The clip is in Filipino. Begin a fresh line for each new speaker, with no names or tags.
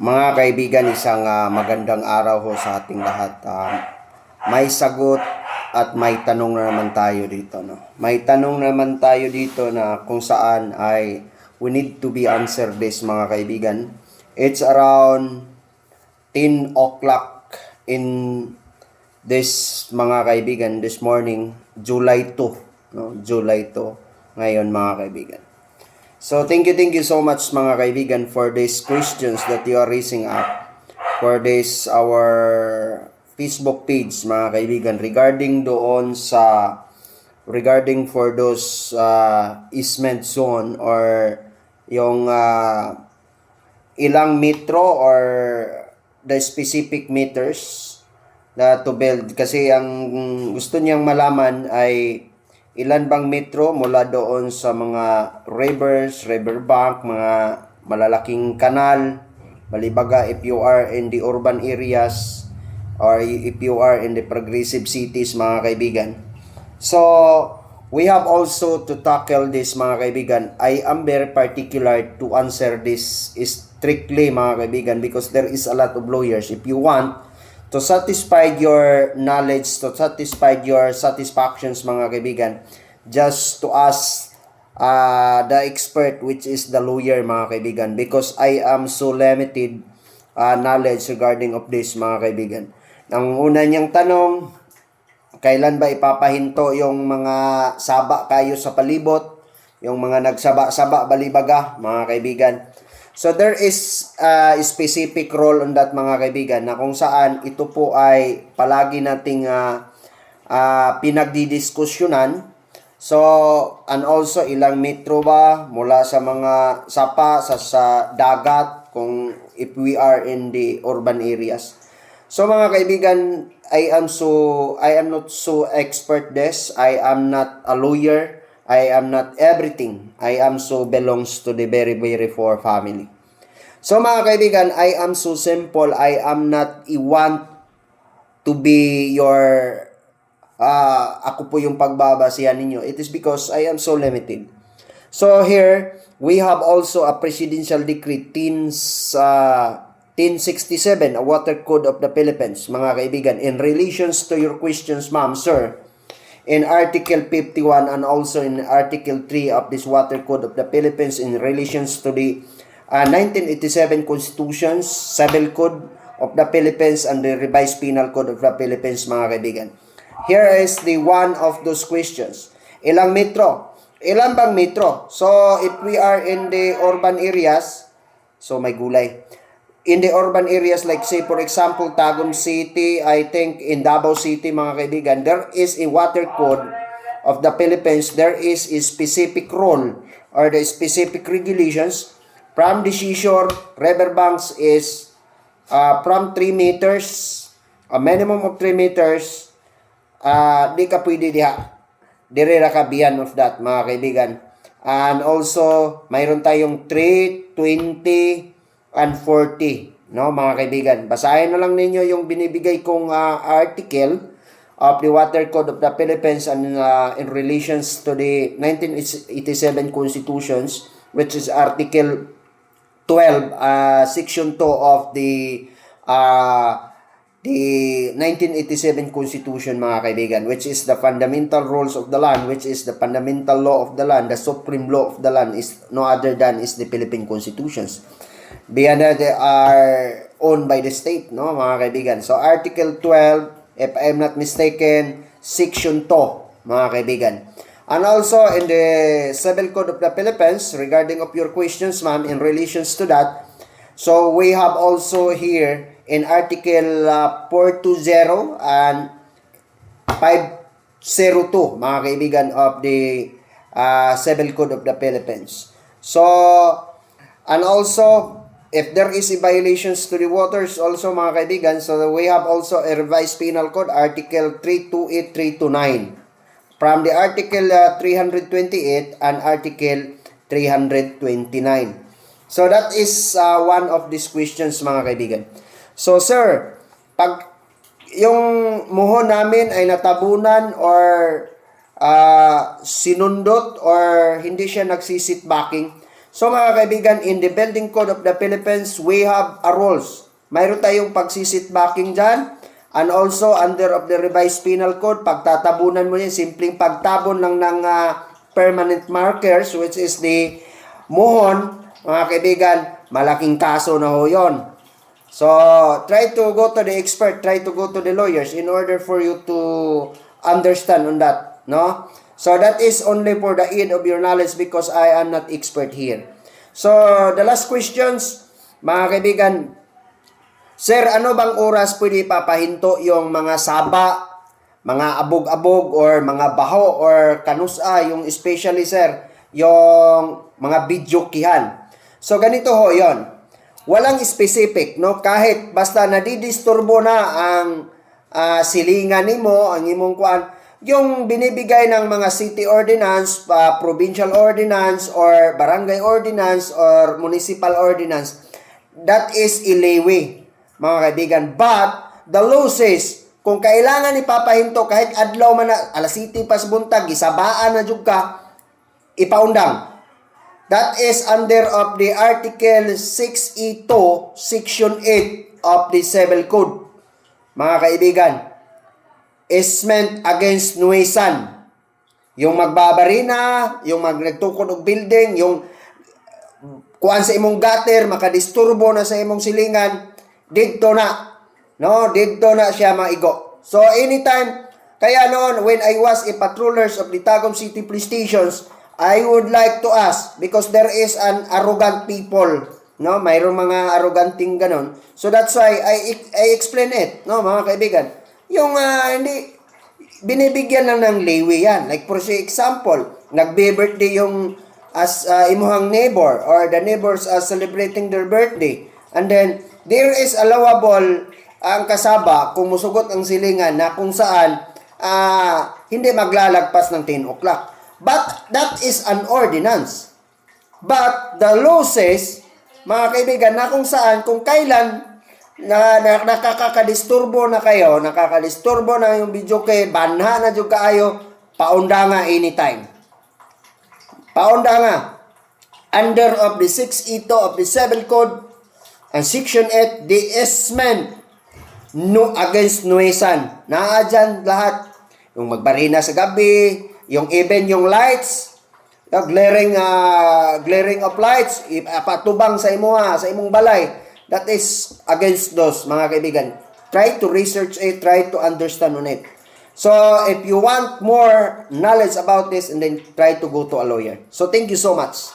Mga kaibigan, isang magandang araw ho sa ating lahat. May sagot at may tanong na naman tayo dito. No? May tanong naman tayo dito na kung saan ay we need to be answered this, mga kaibigan. It's around 10 o'clock in this, mga kaibigan, this morning, July 2. No? July 2 ngayon, mga kaibigan. So thank you so much, mga kaibigan, for these questions that you are raising up for this our Facebook page, mga kaibigan, regarding for those easement zone or yung ilang metro or the specific meters na to build, kasi ang gusto niyang malaman ay ilan bang metro mula doon sa mga rivers, riverbank, mga malalaking kanal, balibaga if you are in the urban areas or if you are in the progressive cities, mga kaibigan. So, we have also to tackle this, mga kaibigan. I am very particular to answer this strictly, mga kaibigan, because there is a lot of lawyers. If you want to satisfy your knowledge, to satisfy your satisfactions, mga kaibigan, just to ask the expert, which is the lawyer, mga kaibigan, because I am so limited knowledge regarding of this, mga kaibigan. Ang una niyang tanong, kailan ba ipapahinto yung mga saba kayo sa palibot, yung mga nagsaba-saba balibaga, mga kaibigan. So there is a specific role on that, mga kaibigan, na kung saan ito po ay palagi nating pinagdidiskusyonan. So, and also ilang metro ba mula sa mga sapa sa dagat kung if we are in the urban areas. So mga kaibigan, I am not so expert this. I am not a lawyer. I am not everything. I am so belongs to the very, very poor family. So mga kaibigan, I am so simple. I am not want to be your ako po yung pagbabasihan ninyo. It is because I am so limited. So here, we have also a presidential decree 1067, a water code of the Philippines, mga kaibigan, in relations to your questions, ma'am, sir. In Article 51 and also in Article 3 of this Water Code of the Philippines in relations to the 1987 Constitutions, Civil Code of the Philippines, and the Revised Penal Code of the Philippines, mga kaibigan. Here is the one of those questions. Ilang metro? Ilan bang metro? So, if we are in the urban areas, so may gulay. In the urban areas, like say for example, Tagum City, I think in Davao City, mga kaibigan, there is a water code of the Philippines. There is a specific rule or the specific regulations from the seashore. Riverbanks is from 3 meters, a minimum of 3 meters. Di ka pwede diha. Dire ra ka beyond of that, mga kaibigan. And also, mayroon tayong 3, 20, and 40, no, mga kaibigan. Basahin na lang ninyo yung binibigay kong article of the Water Code of the Philippines and in relations to the 1987 Constitutions, which is Article 12, Section 2 of the 1987 Constitution, mga kaibigan, which is the fundamental rules of the land, which is the fundamental law of the land, the supreme law of the land is no other than is the Philippine Constitutions. Beyond that, they are owned by the state, no, mga kaibigan. So, Article 12, if I'm not mistaken, Section 2, mga kaibigan. And also, in the Civil Code of the Philippines, regarding of your questions, ma'am, in relations to that, so we have also here, in Article 420 and 502, mga kaibigan, of the Civil Code of the Philippines. So, and also, if there is a violations to the waters also, mga kaibigan, so we have also a revised penal code, Article 328, 329. From the Article 328 and Article 329. So that is one of these questions, mga kaibigan. So sir, pag yung muho namin ay natabunan or sinundot or hindi siya nagsisitbacking, So mga kaibigan, in the Building Code of the Philippines, we have a rules. Mayroon tayong pagsisitbacking dyan. And also, under of the revised penal code, pagtatabunan mo yan, simpleng pagtabon lang ng permanent markers, which is the muhon, mga kaibigan, malaking kaso na ho yun. So, try to go to the expert, try to go to the lawyers in order for you to understand on that, no? So, that is only for the aid of your knowledge because I am not expert here. So, the last questions, mga kaibigan, Sir, ano bang oras pwede ipapahinto yung mga saba, mga abog-abog, or mga baho, or kanusa, yung especially, sir, yung mga bidyokihan. So, ganito ho yon. Walang specific, no? Kahit basta nadidisturbo na ang silingan nimo, ang imong kuan, yung binibigay ng mga city ordinance, provincial ordinance, or barangay ordinance, or municipal ordinance, that is ilewi, mga kaibigan. But, the law says, kung kailangan ipapahinto, kahit adlaw man na, alas 7 pas buntag, isabaan na jud ka, ipaundang. That is under of the Article 6E2, Section 8 of the Civil Code. Mga kaibigan, is meant against nuisan. Yung magbabarina, yung nagtukod og building, yung kuan sa imong gutter, makadisturbo na sa imong silingan, didto na. No, didto na siya maigo. So anytime, kaya noon when I was a patrollers of the Tagum City Police Stations, I would like to ask, because there is an arrogant people, no, mayroong mga arroganting ganon. So that's why I explain it, no, mga kaibigan. Yung hindi binibigyan lang ng leeway yan. Like for example, nagbe-birthday yung as imuhang neighbor, or the neighbors are celebrating their birthday. And then there is allowable ang kasaba kung musugot ang silingan na kung saan hindi maglalagpas ng 10 o'clock. But that is an ordinance. But the law says, mga kaibigan, na kung saan, kung kailan nakakadisturbo na kayo, nakakadisturbo na yung video kay banha na jud kaayo, paunda nga anytime. Paunda nga. Under of the 6E2 of the Civil Code and Section 8, the easement no against nuisan. Naa dyan lahat. Yung magbarina sa gabi, yung even yung lights, glaring of lights, patubang sa imong balay. That is against those, mga kaibigan. Try to research it, try to understand on it. So, if you want more knowledge about this, and then try to go to a lawyer. So, thank you so much.